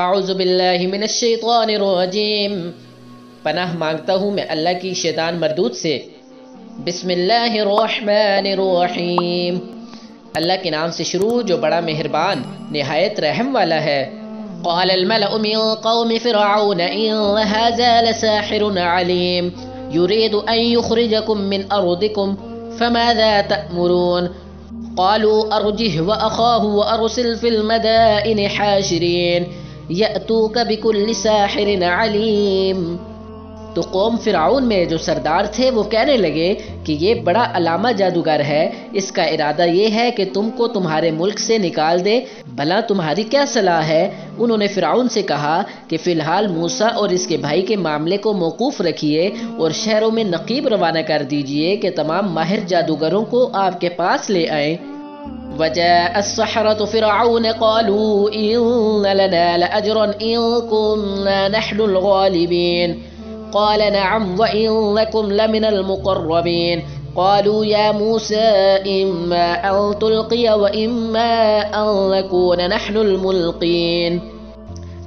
اعوذ باللہ من الشیطان الرجیم، پناہ مانگتا ہوں میں اللہ کی شیطان مردود سے۔ بسم اللہ الرحمن الرحیم، اللہ کے نام سے شروع جو بڑا مہربان نہایت رحم والا ہے۔ قال الملأ من قوم فرعون إن هذا لساحر عليم يريد أن يخرجكم من أرضكم فماذا تأمرون قالوا أرجه وأخاه وأرسل في المدائن حاشرين يأتوك بكل ساحر عليم۔ تو قوم فرعون میں جو سردار تھے وہ کہنے لگے کہ یہ بڑا علامہ جادوگر ہے، اس کا ارادہ یہ ہے کہ تم کو تمہارے ملک سے نکال دے، بھلا تمہاری کیا صلاح ہے؟ انہوں نے فرعون سے کہا کہ فی الحال موسیٰ اور اس کے بھائی کے معاملے کو موقوف رکھیے اور شہروں میں نقیب روانہ کر دیجئے کہ تمام ماہر جادوگروں کو آپ کے پاس لے آئیں۔ وجاء السحرة فرعون قالوا إن لنا لأجرا إن كنا نحن الغالبين قال نعم وإنكم لمن المقربين قالوا يا موسى إما أن تلقي وإما أن نكون نحن الملقين۔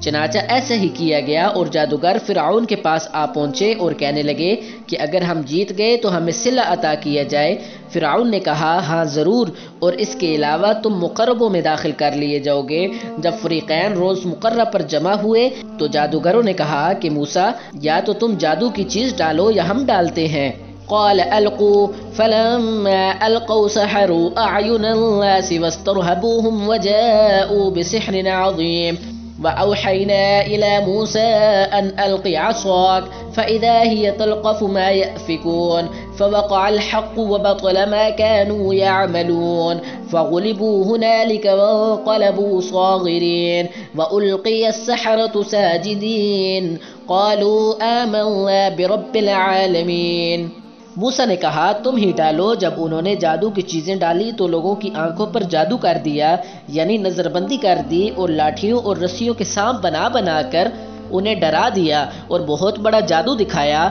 چنانچہ ایسا ہی کیا گیا اور جادوگر فرعون کے پاس آ پہنچے اور کہنے لگے کہ اگر ہم جیت گئے تو ہمیں صلہ عطا کیا جائے۔ فرعون نے کہا ہاں ضرور، اور اس کے علاوہ تم مقربوں میں داخل کر لیے جاؤ گے۔ جب فریقین روز مقرر پر جمع ہوئے تو جادوگروں نے کہا کہ موسیٰ یا تو تم جادو کی چیز ڈالو یا ہم ڈالتے ہیں۔ قال القوا فلما القوا سحروا اعین الناس واسترهبوهم وجاءوا بسحر عظیم وأوحينا إلى موسى أن ألق عصاك فإذا هي تلقف ما يأفكون فوقع الحق وبطل ما كانوا يعملون فغلبوا هنالك وانقلبوا صاغرين وألقي السحرة ساجدين قالوا آمنا برب العالمين۔ موسیٰ نے کہا تم ہی ڈالو۔ جب انہوں نے جادو کی چیزیں ڈالی تو لوگوں کی آنکھوں پر جادو کر دیا، یعنی نظر بندی کر دی، اور لاٹھیوں اور رسیوں کے سانپ بنا بنا کر انہیں ڈرا دیا اور بہت بڑا جادو دکھایا۔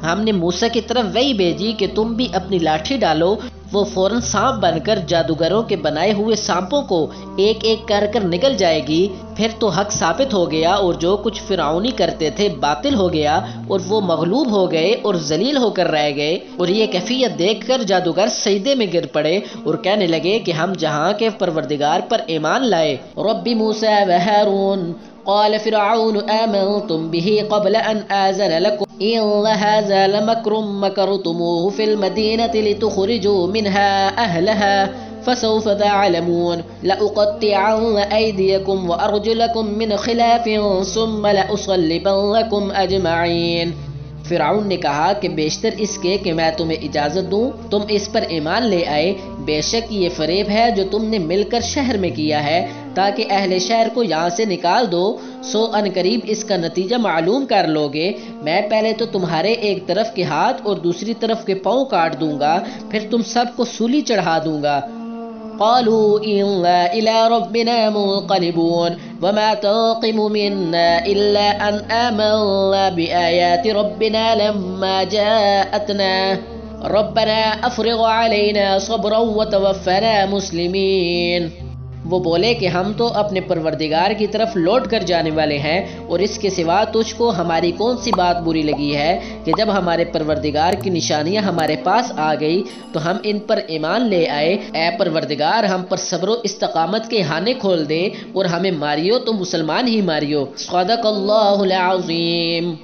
ہم نے موسیٰ کی طرف وحی بھیجی کہ تم بھی اپنی لاٹھی ڈالو، وہ فوراً سانپ بن کر جادوگروں کے بنائے ہوئے سانپوں کو ایک ایک کر کر نگل جائے گی۔ پھر تو حق ثابت ہو گیا اور جو کچھ فرعونی کرتے تھے باطل ہو گیا، اور وہ مغلوب ہو گئے اور ذلیل ہو کر رہ گئے۔ اور یہ کیفیت دیکھ کر جادوگر سجدے میں گر پڑے اور کہنے لگے کہ ہم جہاں کے پروردگار پر ایمان لائے۔ رب موسیٰ و ہارون۔ قال فرعون آمنتم به قبل أن آذن لكم إن هذا لمكر مكرتموه في المدينة لتخرجوا منها أهلها فسوف تعلمون لأقطعن أيديكم وأرجلكم من خلاف ثم لأصلبنكم أجمعين۔ فرعون نے کہا کہ بیشتر اس کے کہ میں تمہیں اجازت دوں تم اس پر ایمان لے آئے، بے شک یہ فریب ہے جو تم نے مل کر شہر میں کیا ہے تاکہ اہل شہر کو یہاں سے نکال دو، سو ان قریب اس کا نتیجہ معلوم کر لوگے۔ میں پہلے تو تمہارے ایک طرف کے ہاتھ اور دوسری طرف کے پاؤں کاٹ دوں گا، پھر تم سب کو سولی چڑھا دوں گا۔ قالوا إنا إلى ربنا منقلبون وما تنقم منا إلا أن آمنا بآيات ربنا لما جاءتنا ربنا أفرغ علينا صبرا وتوفنا مسلمين۔ وہ بولے کہ ہم تو اپنے پروردگار کی طرف لوٹ کر جانے والے ہیں، اور اس کے سوا تجھ کو ہماری کون سی بات بری لگی ہے کہ جب ہمارے پروردگار کی نشانیاں ہمارے پاس آ گئی تو ہم ان پر ایمان لے آئے۔ اے پروردگار ہم پر صبر و استقامت کے ہانے کھول دے اور ہمیں ماریو تو مسلمان ہی ماریو۔ صدق اللہ العظیم۔